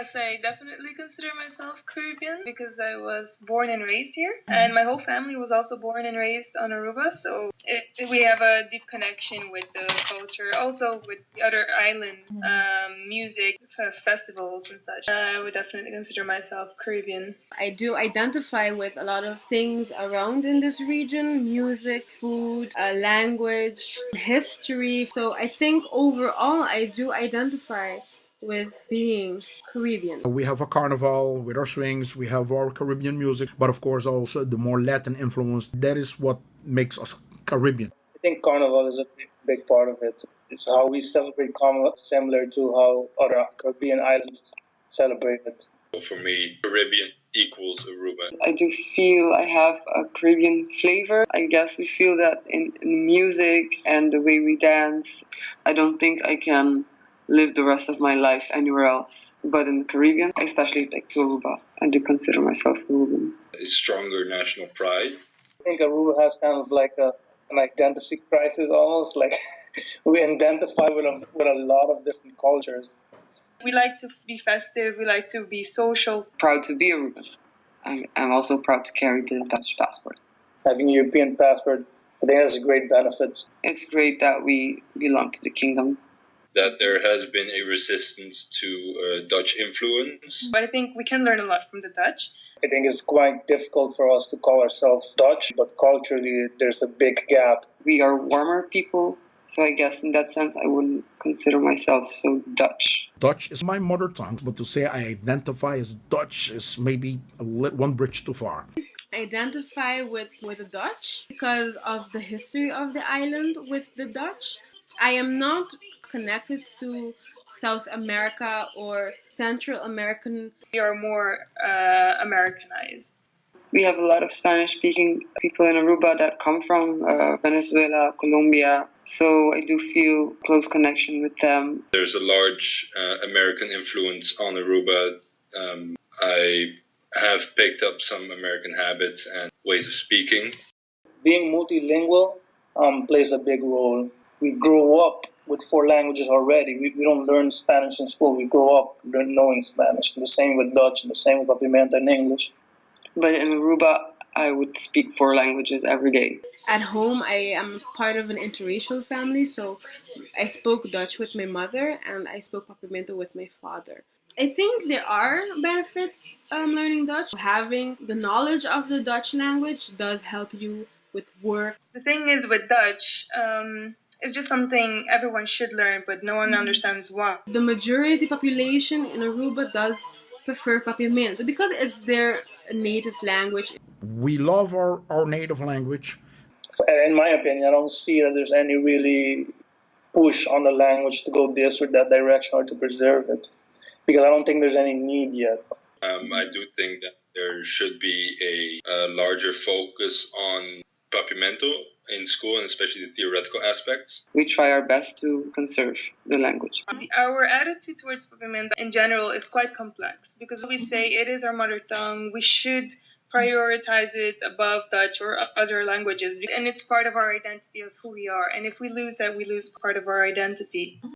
Yes, I definitely consider myself Caribbean because I was born and raised here, and my whole family was also born and raised on Aruba. So we have a deep connection with the culture, also with the other islands, music, festivals, and such. I would definitely consider myself Caribbean. I do identify with a lot of things around in this region: music, food, language, history. So I think overall I do identify with being Caribbean. We have a carnival with our swings, we have our Caribbean music, but of course also the more Latin influence. That is what makes us Caribbean. I think Carnival is a big part of it. It's how we celebrate Carnival, similar to how other Caribbean islands celebrate it. For me, Caribbean equals Aruba. I do feel I have a Caribbean flavor. I guess we feel that in music and the way we dance. I don't think I can live the rest of my life anywhere else but in the Caribbean, especially like to Aruba. I do consider myself Aruban. A stronger national pride. I think Aruba has kind of like an identity crisis almost. Like we identify with a lot of different cultures. We like to be festive, we like to be social. Proud to be Aruban. I'm also proud to carry the Dutch passport. Having a European passport, I think that's a great benefit. It's great that we belong to the kingdom. That there has been a resistance to Dutch influence. I think we can learn a lot from the Dutch. I think it's quite difficult for us to call ourselves Dutch, but culturally there's a big gap. We are warmer people, so I guess in that sense I wouldn't consider myself so Dutch. Dutch is my mother tongue, but to say I identify as Dutch is maybe one bridge too far. Identify with the Dutch because of the history of the island with the Dutch. I am not connected to South America or Central American. We are more Americanized. We have a lot of Spanish-speaking people in Aruba that come from Venezuela, Colombia, so I do feel close connection with them. There's a large American influence on Aruba. I have picked up some American habits and ways of speaking. Being multilingual plays a big role. We grow up with 4 languages already. We don't learn Spanish in school. We grow up knowing Spanish. The same with Dutch, and the same with Papiamento and English. But in Aruba, I would speak 4 languages every day. At home, I am part of an interracial family, so I spoke Dutch with my mother and I spoke Papiamento with my father. I think there are benefits learning Dutch. Having the knowledge of the Dutch language does help you with work. The thing is with Dutch, it's just something everyone should learn, but no one understands why. The majority population in Aruba does prefer Papiamento because it's their native language. We love our native language. In my opinion, I don't see that there's any really push on the language to go this or that direction or to preserve it, because I don't think there's any need yet. I do think that there should be a larger focus on Papiamento in school, and especially the theoretical aspects. We try our best to conserve the language. Our attitude towards Papiamento in general is quite complex because we say it is our mother tongue. We should prioritize it above Dutch or other languages, and it's part of our identity of who we are. And if we lose that, we lose part of our identity.